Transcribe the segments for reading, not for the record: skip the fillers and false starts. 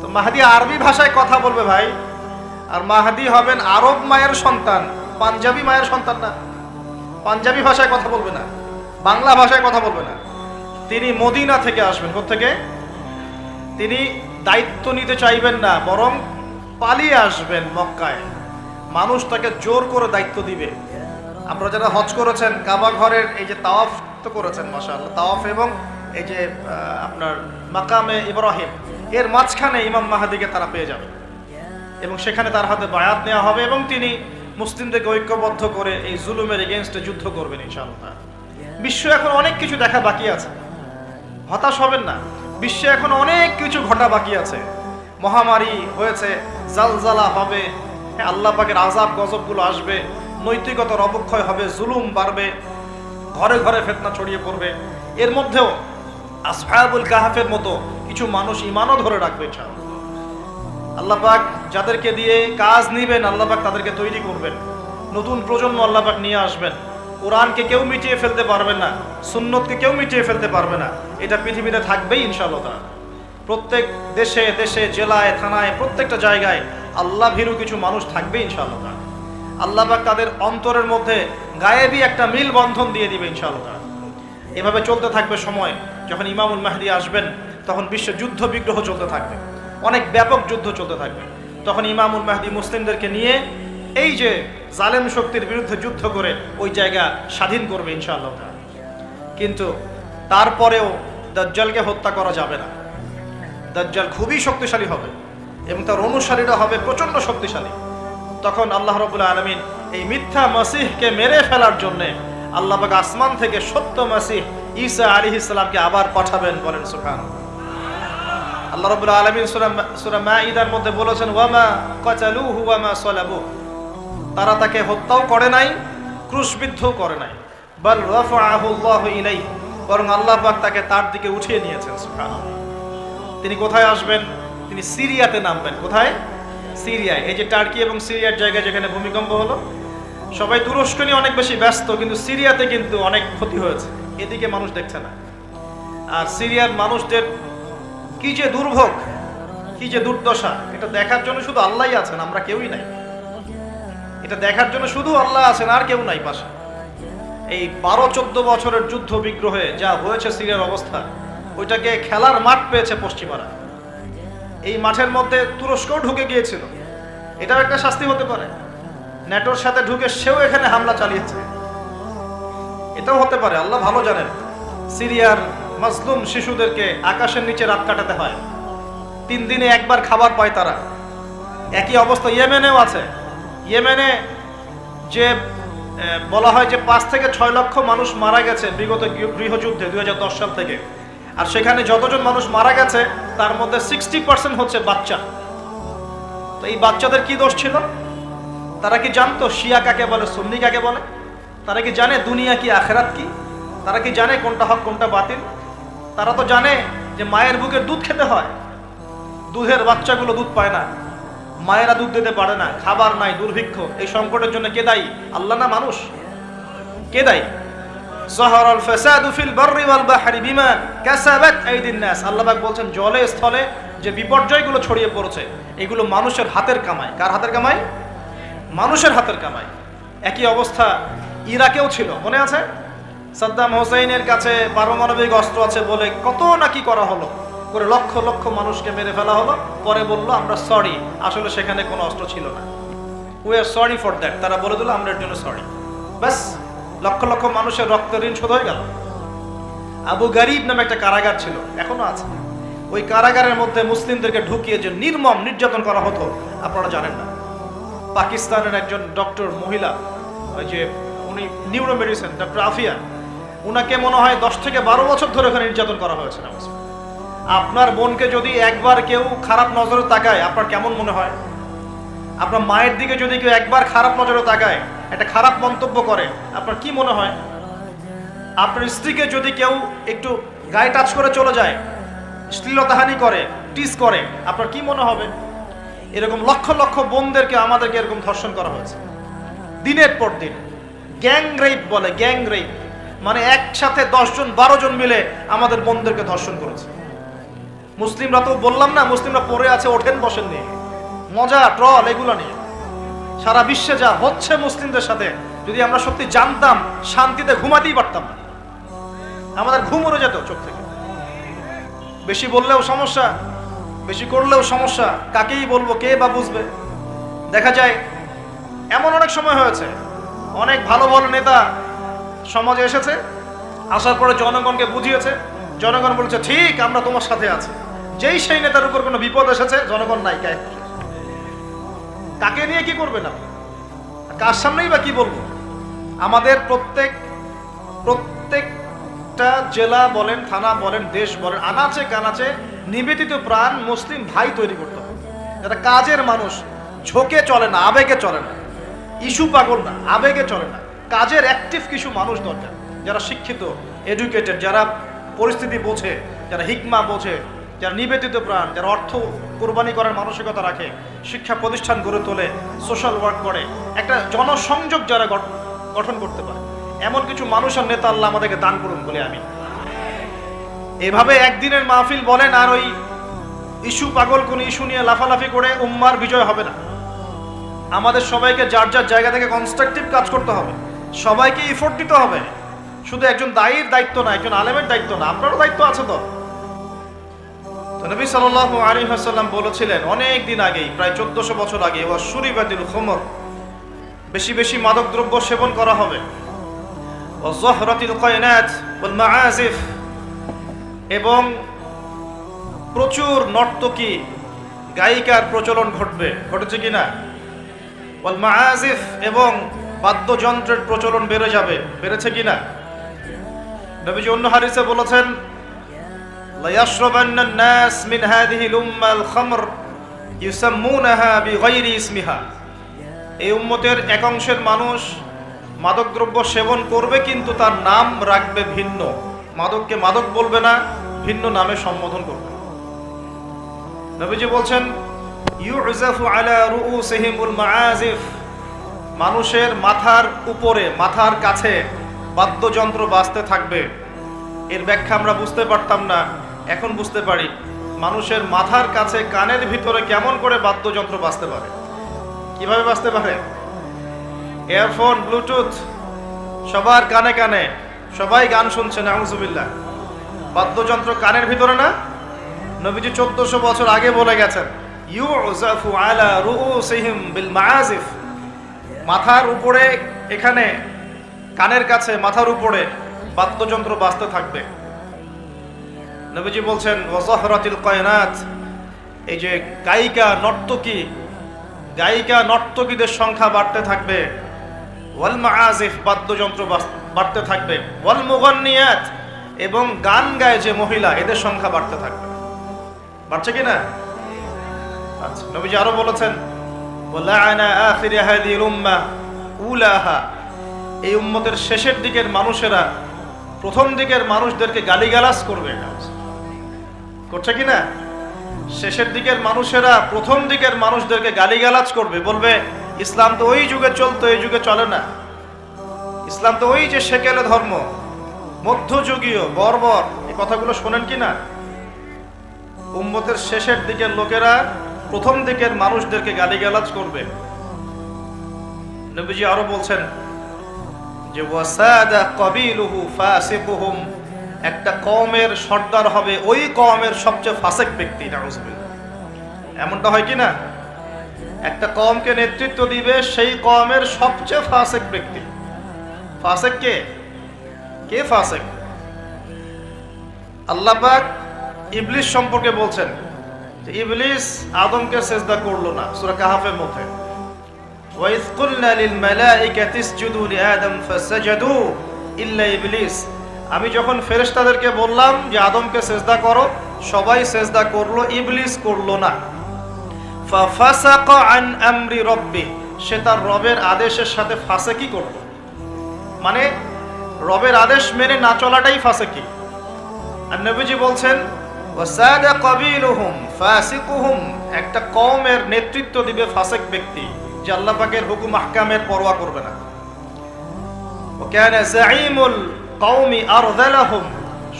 তো মাহদি আরবি ভাষায় কথা বলবে ভাই, আর মাহদি হবেন আরব মায়ের সন্তান, পাঞ্জাবি মায়ের সন্তান না। পাঞ্জাবি ভাষায় কথা বলবে না, বাংলা ভাষায় কথা বলবে না। তিনি মদিনা থেকে আসবেন। কোত্থেকে? তিনি দায়িত্ব নিতে চাইবেন না, বরং পালিয়ে আসবেন মক্কায়। মানুষ তাকে জোর করে দায়িত্ব দিবে। আপনারা যারা হজ করেছেন, কাবা ঘরের এই যে তাওয়াফ তো করেছেন মাশাআল্লাহ, তাওয়াফ এবং এই যে আপনার মাকামে ইব্রাহিম, এর মাঝখানে ইমাম মাহদিকে তারা পেয়ে যাবে এবং সেখানে তার হাতে বায়াত নেওয়া হবে এবং তিনি মুসলিমদেরকে ঐক্যবদ্ধ করে এই জুলুমের এগেনস্টে যুদ্ধ করবেন ইনশাআল্লাহ। বিশ্ব এখন অনেক কিছু দেখা বাকি আছে, হতাশ হবেন না। বিশ্বে এখন অনেক কিছু ঘটা বাকি আছে। মহামারী হয়েছে, জালজালা হবে, আল্লাহ পাকের আযাব গজবগুলো আসবে, নৈতিকতার অবক্ষয় হবে, জুলুম বাড়বে, ঘরে ঘরে ফিতনা ছড়িয়ে পড়বে। এর মধ্যেও আসহাবুল কাহফের মতো কিছু মানুষ ঈমানও ধরে রাখবে ইনশাআল্লাহ। আল্লাহ পাক যাদেরকে দিয়ে কাজ নিবেন, আল্লাহ পাক তাদেরকে তৈরি করবেন। নতুন প্রজন্ম আল্লাহ পাক নিয়ে আসবেন। কোরআনকে কেউ মিটিয়ে ফেলতে পারবে না, সুন্নতকে কেউ মিটিয়ে ফেলতে পারবে না। এটা পৃথিবীতে থাকবেই ইনশাআল্লাহ। প্রত্যেক দেশে দেশে, জেলায়, থানায়, প্রত্যেকটা জায়গায় আল্লাহ ভীরু কিছু মানুষ থাকবে ইনশাআল্লাহ। আল্লাহ পাক তাদের অন্তরের মধ্যে গায়েবী একটা মিল বন্ধন দিয়ে দিবে ইনশাআল্লাহ। এভাবে চলতে থাকবে সময়। যখন ইমামুল মাহদি আসবেন তখন বিশ্ব যুদ্ধ বিগ্রহ চলতে থাকবে, অনেক ব্যাপক যুদ্ধ চলতে থাকবে। তখন ইমামুল মাহদি মুসলিমদেরকে নিয়ে এই যে জালেম শক্তির বিরুদ্ধে যুদ্ধ করে ওই জায়গা স্বাধীন করবে ইনশাআল্লাহ। কিন্তু তারপরেও দাজ্জালকে হত্যা করা যাবে না। দাজ্জাল খুবই শক্তিশালী হবে এবং তার অনুসারীরা হবে প্রচণ্ড শক্তিশালী। তখন আল্লাহ রাব্বুল আলামিন এই মিথ্যা মাসিহকে মেরে ফেলার জন্যে আল্লাহ পাক আসমান থেকে সত্য মাসিহ ঈসা আলাইহিস সালামকে আবার পাঠাবেন। বলেন সুবহানাল্লাহ। আল্লাহ রাব্বুল আলামিন সূরা মাঈদার মধ্যে বলেছেন, ওয়ামা কাতালুহু ওয়ামা সালাবুহু, তারা তাকে হত্যাও করে নাই, ক্রুশবিদ্ধও করে নাই, বাল রাফাআহু আল্লাহু ইলাইহি, বরং আল্লাহ পাক তাকে তার দিকে উঠিয়ে নিয়েছেন। সুবহানাল্লাহ। তিনি কোথায় আসবেন? তিনি সিরিয়াতে নামবেন। কোথায়? সিরিয়ায়। এই যে টার্কি এবং সিরিয়ার জায়গায় যেখানে ভূমিকম্প হলো, সবাই তুরস্ক নিয়ে অনেক বেশি ব্যস্ত, কিন্তু সিরিয়াতে কিন্তু অনেক ক্ষতি হয়েছে, এদিকে মানুষ দেখছে না। আর সিরিয়ার মানুষদের কি যে দুর্ভোগ, কি যে দুর্দশা, এটা দেখার জন্য শুধু আল্লাহই আছেন, আমরা কেউই নাই। এটা দেখার জন্য শুধু আল্লাহ আছেন, আর কেউ নাই পাশে। এই 12-14 বছরের যুদ্ধ বিগ্রহে যা হয়েছে সিরিয়ার অবস্থা, ওইটাকে খেলার মাঠ পেয়েছে পশ্চিমারা। এই মাঠের মধ্যে তুরস্কও ঢুকে গিয়েছিল, এটাও একটা শাস্তি হতে পারে। ন্যাটোর সাথে ঢুকে সেও এখানে হামলা চালিয়েছে, এটাও হতে পারে, আল্লাহ ভালো জানেন। সিরিয়ার মাজলুম শিশুদেরকে আকাশের নিচে রাত কাটাতে হয়, 3 দিনে একবার খাবার পায় তারা। একই অবস্থা ইয়েমেনেও আছে। ইয়েমেনে যে বলা হয় যে 5 থেকে 6 লক্ষ মানুষ মারা গেছে বিগত গৃহযুদ্ধে 2010 সাল থেকে, আর সেখানে যতজন মানুষ মারা গেছে তার মধ্যে 60% হচ্ছে বাচ্চা। তো এই বাচ্চাদের কি দোষ ছিল? তারা কি জানতো শিয়া কাকে বলে, সুন্নি কাকে বলে? তারা কি জানে দুনিয়া কি, আখেরাত কি? তারা কি জানে কোনটা হক কোনটা বাতিল? তারা তো জানে যে মায়ের বুকের দুধ খেতে হয়, দুধের বাচ্চাগুলো দুধ পায় না, মায়েরা দুধ দিতে পারে না, খাবার নাই, দুর্ভিক্ষ। এই সংকটের জন্য কে দায়ী? আল্লাহ না মানুষ? কে দায়ী? যাহারাল ফাসাদু ফিল বাররি ওয়াল বাহরি বিমা কাসাবাত আইদিন নাস। আল্লাহ পাক বলছেন জলে স্থলে যে বিপর্যয়গুলো ছড়িয়ে পড়েছে এগুলো মানুষের হাতের কামাই। কার হাতের কামাই? মানুষের হাতের কামাই। একই অবস্থা ইরাকেও ছিল, মনে আছে? সাদ্দাম হোসেনের কাছে পারমাণবিক অস্ত্র আছে বলে কত নাকি করা হলো, করে লক্ষ লক্ষ মানুষকে মেরে ফেলা হলো। পরে বললো আমরা সরি, আসলে সেখানে কোনো অস্ত্র ছিল না, we are sorry for that. তারা বলে দিল আমরা এর জন্য সরি, ব্যাস লক্ষ লক্ষ মানুষের রক্ত ঋণ শোধ হয়ে গেল। আবু গারিব নামে একটা কারাগার ছিল, এখনো আছে। ওই কারাগারের মধ্যে মুসলিমদেরকে ঢুকিয়ে যে নির্মম নির্যাতন করা হতো আপনারা জানেন না। পাকিস্তানের একজন ডক্টর মহিলা, ওই যে উনি নিউরো মেডিসিন ডক্টর আফিয়া, উনাকে মনে হয় 10 থেকে 12 বছর ধরে ওখানে নির্যাতন করা হয়েছে। আপনার বোনকে যদি একবার কেউ খারাপ নজরে তাকায় আপনার কেমন মনে হয়? আপনার মায়ের দিকে যদি কেউ একবার খারাপ নজরে তাকায়, একটা খারাপ মন্তব্য করে, আপনার কি মনে হয়? আপনার স্ত্রীকে যদি কেউ একটু গায়ে টাচ করে চলে যায়, শ্লীলতাহানি করে, টিস করে, আপনার কি মনে হবে? এরকম লক্ষ লক্ষ বোনদেরকে আমাদেরকে এরকম ধর্ষণ করা হয়েছে দিনের পর দিন। গ্যাং রেপ বলে, গ্যাং রেপ মানে একসাথে 10 জন 12 জন মিলে আমাদের বোনদেরকে ধর্ষণ করেছে। মুসলিমরা তো বললাম না, মুসলিমরা পড়ে আছে ওঠেন বসেন নিয়ে, মজা ট্রল এগুলো নিয়ে। সারা বিশ্বে যা হচ্ছে মুসলিমদের সাথে, যদি আমরা সত্যি জানতাম শান্তিতে ঘুমাতেই পারতাম না, আমাদের ঘুম উড়ে যেত চোখ থেকে। বেশি বললেও সমস্যা, বেশি করলেও সমস্যা, কাকেই বলবো, কে বা বুঝবে। দেখা যায় এমন অনেক সময় হয়েছে, অনেক ভালো ভালো নেতা সমাজে এসেছে, আসার পরে জনগণকে বুঝিয়েছে, জনগণ বলছে ঠিক আমরা তোমার সাথে আছি। যেই সেই নেতার উপর কোনো বিপদ এসেছে, জনগণ নাই, কাকে নিয়ে কি করবে না, কার সামনেই বা কি বলবো। আমাদের প্রত্যেকটা জেলা বলেন, থানা বলেন, দেশ বলেন, আনাচে কানাচে নিবেদিত প্রাণ মুসলিম ভাই তৈরি করতে হবে, যারা কাজের মানুষ, ঝোঁকে চলে না, আবেগে চলে না, ইস্যু পাগল না, আবেগে চলে না, কাজের অ্যাক্টিভ কিছু মানুষ দরকার, যারা শিক্ষিত, এডুকেটেড, যারা পরিস্থিতি বোঝে, যারা হিকমা বোঝে, যারা নিবেদিত প্রাণ, যারা অর্থ কোরবানি করার মানসিকতা রাখে, শিক্ষা প্রতিষ্ঠান গড়ে তোলে, সোশ্যাল ওয়ার্ক করে, একটা জনসংযোগ যারা গঠন করতে পারে, এমন কিছু মানুষ আর নেতা আল্লাহ আমাদেরকে দান করুন বলে আমি। এভাবে একদিনের মাহফিল বলেন আর ওই ইস্যু পাগল কোন ইস্যু নিয়ে লাফালাফি করে উম্মার বিজয় হবে না। আমাদের সবাইকে যার যার জায়গা থেকে কনস্ট্রাকটিভ কাজ করতে হবে, সবাইকে এফোর্ট দিতে হবে। শুধু একজন দায়ীর দায়িত্ব না, একজন আলেমের দায়িত্ব না, আপনারও দায়িত্ব আছে। তো নবী সাল্লাল্লাহু আলাইহি ওয়াসাল্লাম বলেছিলেন অনেক দিন আগেই, প্রায় 1400 বছর আগে, ওয়াশুরিবাতিল খুমর, বেশি বেশি মাদক দ্রব্য সেবন করা হবে, ওয়াযহরাতিল কায়নাত ওয়াল মাআজিফ, এবং প্রচুর নর্তকী গায়িকার প্রচলন ঘটবে, ঘটেছে কিনা, ওয়াল মাআজিফ, এবং বাদ্যযন্ত্রের প্রচলন বেড়ে যাবে, বেড়েছে কিনা। নবীজি অন্য হাদিসে বলেছেন লা ইয়াশরাবান্না নাস মিন হাযিহিল উম্মাল খামর ইউসাম্মুনাহা বিগাইরি ইসমিহা, এই উম্মতের এক অংশের মানুষ মাদকদ্রব্য সেবন করবে, কিন্তু তার নাম রাখবে ভিন্ন, মাদককে মাদক বলবে না, ভিন্ন নামে সম্বোধন করবে। নবীজি বলছেন ইউজাফু আলা রুউসিহিমুল মাআজিফ, মানুষের মাথার উপরে, মাথার কাছে বাদ্যযন্ত্র বাজতে থাকবে। এর ব্যাখ্যা আমরা বুঝতে পারতাম না, এখন বুঝতে পারি। মানুষের মাথার কাছে, কানের ভিতরে কেমন করে বাদ্যযন্ত্র বাজতে পারে, কিভাবে বাজতে পারে? ইয়ারফোন, ব্লুটুথ, সবার কানে কানে, সবাই গান শুনছে, নাউজুবিল্লাহ। বাদ্যযন্ত্র কানের ভিতরে না? নবীজি 1400 বছর আগে বলে গেছেন ইউজাফু আলা রুউসিহিম বিল মাআজিফ, মাথার উপরে, এখানে কানের কাছে, মাথার উপরে বাদ্যযন্ত্র বাজতে থাকবে। নবীজি বলছেন ওয়াযহরাতিল কায়নাত, এই যে গায়িকা নর্তকীদের সংখ্যা বাড়তে থাকবে, ওয়াল মাআজিফ, বাদ্যযন্ত্র বাড়তে থাকবে, ওয়াল মুগান্নিয়াত, এবং গান গায় যে মহিলা, এদের সংখ্যা বাড়তে থাকবে। বাড়ছে কিনা? আচ্ছা, নবীজি আরো বলেছেন ওয়ালাআনা আখির হাযিহিল উম্মাহ উলাহা, এই উম্মতের শেষের দিকের মানুষেরা প্রথম দিকের মানুষদেরকে গালিগালাজ করবে। করছে কিনা? শেষের দিকের মানুষেরা প্রথম দিকের মানুষদেরকে গালিগালাজ করবে, বলবে ইসলাম তো ওই যুগে চলতো, এই যুগে চলে না। ইসলাম তো ওই যে সেকেলে ধর্ম, মধ্যযুগীয়, বর্বর, এই কথাগুলো শোনেন কিনা? উম্মতের শেষের দিকের লোকেরা প্রথম দিকের মানুষদেরকে গালিগালাজ করবে। নবীজি আরো বলছেন যে ওয়াসাদা কাবিলুহু ফাসিকুহুম, একটা কওমের সর্দার হবে ওই কওমের সবচেয়ে ফাসিক ব্যক্তি। নাউজুবিল্লাহ, এমনটা হয় কি না? একটা কওমকে নেতৃত্ব দিবে সেই কওমের সবচেয়ে ফাসিক ব্যক্তি। ফাসিক কে? কে ফাসিক? আল্লাহ পাক ইবলিস সম্পর্কে বলছেন যে ইবলিস আদমকে সিজদা করলো না, সূরা কাহফের মধ্যে ওয়াইজ কুলনা লিল মালাইকাতি ইসজুদু লিআদম ফাসাজাদু ইল্লা ইবলিস, আমি যখন ফেরেশতাদেরকে বললাম যে আদমকে সিজদা করো, সবাই সিজদা করলো, ইবলিস করলো না। ফাফাসাকা আন আমরি রাব্বি, সে তার রবের আদেশের সাথে ফাসিকি করলো, মানে রবের আদেশ মেনে না চলাটাই ফাসিকি। আর নবীজি বলছেন ওয়াসাদা কাবিলুহুম ফাসিকুহুম, একটা কওমের নেতৃত্ব দিবে ফাসিক ব্যক্তি, যে আল্লাহ পাকের হুকুম আহকামের পরোয়া করবে না। ওয়া কানা যাঈমুল কওমি আরযালাহুম,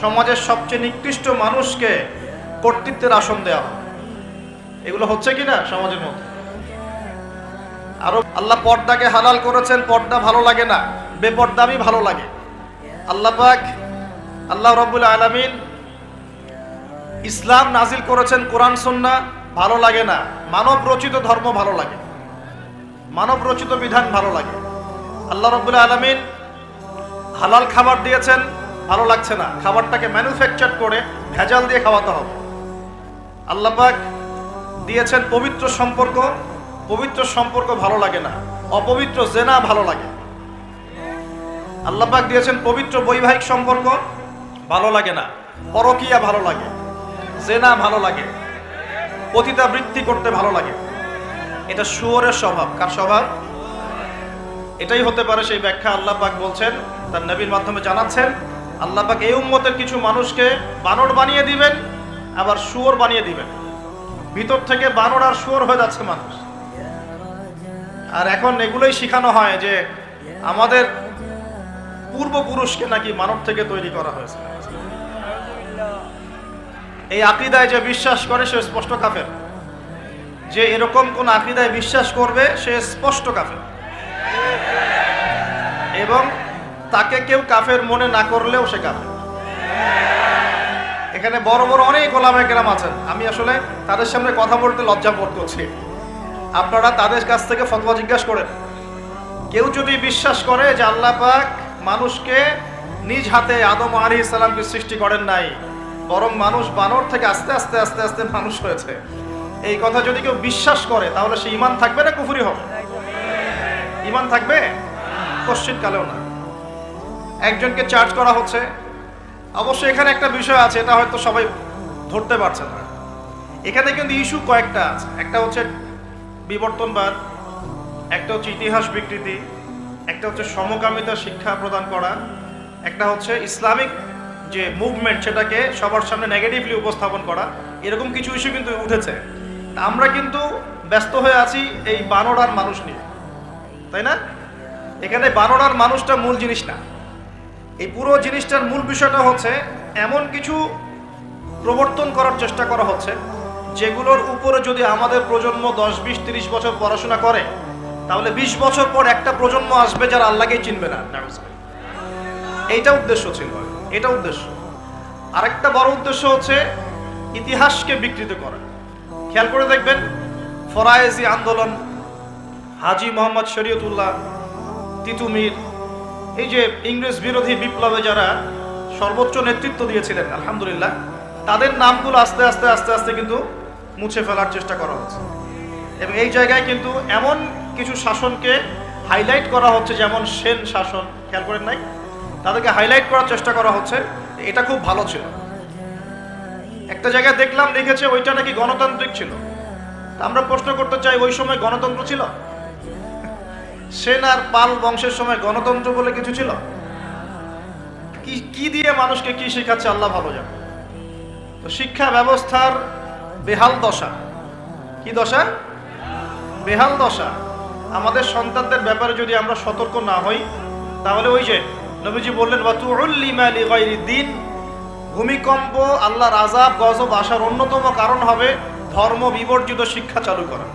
সমাজের সবচেয়ে নিকৃষ্ট মানুষকে কর্তৃত্বের আসন দেওয়া হবে। এগুলো হচ্ছে কিনা সমাজের মধ্যে? আরো আল্লাহ পর্দাকে হালাল করেছেন, পর্দা ভালো লাগে না, বেপর্দামি ভালো লাগে। আল্লাহ পাক, আল্লাহ রাব্বুল আলামিন ইসলাম নাজিল করেছেন, কোরআন সুন্নাহ ভালো লাগে না, মানব রচিত ধর্ম ভালো লাগে, মানব রচিত বিধান ভালো লাগে। আল্লাহ রাব্বুল আলামিন হালাল খাবার দিয়েছেন, ভালো লাগছে না, খাবারটাকে ম্যানুফ্যাকচার করে ভেজাল দিয়ে খাওয়াতে হবে। আল্লাহ পাক দিয়েছেন পবিত্র সম্পর্ক, পবিত্র সম্পর্ক ভালো লাগে না, অপবিত্র জেনা ভালো লাগে। আল্লাহ পাক দিয়েছেন পবিত্র বৈবাহিক সম্পর্ক, ভালো লাগে না, পরকীয়া ভালো লাগে, জেনা ভালো লাগে, পতিতাবৃত্তি করতে ভালো লাগে। এটা শুয়োরের স্বভাব। কার স্বভাব? এটাই হতে পারে সেই ব্যাখ্যা আল্লাহ পাক বলছেন, তার নবীর মাধ্যমে জানাচ্ছেন, আল্লাহ পাক এই উম্মতের কিছু মানুষকে বানর বানিয়ে দিবেন, আবার শুয়োর বানিয়ে দিবেন। ভিতর থেকে বানর আর শুয়োর হয়ে যাচ্ছে মানুষ। আর এখন এগুলোই শেখানো হয় যে আমাদের পূর্বপুরুষকে নাকি মানব থেকে তৈরি করা হয়েছে। এই আকীদায় যে বিশ্বাস করে সে স্পষ্ট কাফের। যে এরকম কোন আকীদায় বিশ্বাস করবে সে স্পষ্ট কাফের, এবং তাকে কেউ কাফের মনে না করলেও সে কাফের। এখানে বড় বড় অনেক ওলামায়ে কেরাম আছেন, আমি আসলে তাদের সামনে কথা বলতে লজ্জা বোধ করছি। আপনারা তাদের কাছ থেকে ফতোয়া জিজ্ঞাসা করেন। কেউ যদি বিশ্বাস করে যে আল্লাহ পাক মানুষকে নিজ হাতে আদম আলাইহিস সালামকে সৃষ্টি করেন নাই, বরং মানুষ বানর থেকে আস্তে আস্তে আস্তে আস্তে মানুষ হয়েছে, এই কথা যদি কেউ বিশ্বাস করে তাহলে সে ঈমান থাকবে না কুফরি হবে? ঈমান থাকবে? কোশ্চিন কালেও না। একজনকে চার্জ করা হচ্ছে। অবশ্যই এখানে একটা বিষয় আছে, এটা হয়তো সবাই ধরতে পারছে না। এখানে কিন্তু ইস্যু কয়েকটা আছে। একটা হচ্ছে বিবর্তনবাদ, একটা হচ্ছে ইতিহাস বিকৃতি, একটা হচ্ছে সমকামিতা শিক্ষা প্রদান করা, একটা হচ্ছে ইসলামিক যে মুভমেন্ট সেটাকে সবার সামনে নেগেটিভলি উপস্থাপন করা। এরকম কিছু ইস্যু কিন্তু উঠেছে। আমরা কিন্তু ব্যস্ত হয়ে আছি এই বানর আর মানুষ নিয়ে, তাই না? এখানে বানর আর মানুষটা মূল জিনিস না। এই পুরো জিনিসটার মূল বিষয়টা হচ্ছে এমন কিছু প্রবর্তন করার চেষ্টা করা হচ্ছে যেগুলোর উপরে যদি আমাদের প্রজন্ম 10, 20, 30 বছর পড়াশোনা করে, তাহলে 20 বছর পর একটা প্রজন্ম আসবে যারা আল্লাহকেই চিনবে না। এইটা উদ্দেশ্য ছিল, এটা উদ্দেশ্য। আরেকটা বড় উদ্দেশ্য হচ্ছে ইতিহাসকে বিকৃত করা। খেয়াল করে দেখবেন, ফরায়েজি আন্দোলন, হাজী মোহাম্মদ শরীয়তুল্লাহ, তিতুমির, এই যে ইংরেজ বিরোধী বিপ্লবে যারা সর্বোচ্চ নেতৃত্ব দিয়েছিলেন, আলহামদুলিল্লাহ, তাদের নামগুলো আস্তে আস্তে আস্তে আস্তে কিন্তু মুছে ফেলার চেষ্টা করা হচ্ছে। এবং এই জায়গায় কিন্তু এমন কিছু শাসনকে হাইলাইট করা হচ্ছে, যেমন সেন শাসন, খেয়াল করেন নাই? তাদেরকে হাইলাইট করার চেষ্টা করা হচ্ছে, এটা খুব ভালো ছিল। একটা জায়গায় দেখলাম লিখেছে ওইটা নাকি গণতান্ত্রিক ছিল। আমরা প্রশ্ন করতে চাই, ওই সময় গণতন্ত্র ছিল? সেন আর পাল বংশের সময় গণতন্ত্র বলে কিছু ছিল? কি দিয়ে মানুষকে কি শেখাচ্ছে আল্লাহ ভালো জানে। তো শিক্ষা ব্যবস্থার বেহাল দশা। কি দশা? বেহাল দশা। আমাদের সন্তানদের ব্যাপারে যদি আমরা সতর্ক না হই, তাহলে ওই যে নবীজি বললেন ওয়াতুউল্লিমা লিগাইরিদ্দিন, ভূমিকম্প, আল্লাহর আযাব গজব আসার অন্যতম কারণ হবে ধর্ম বিবর্জিত শিক্ষা চালু করা।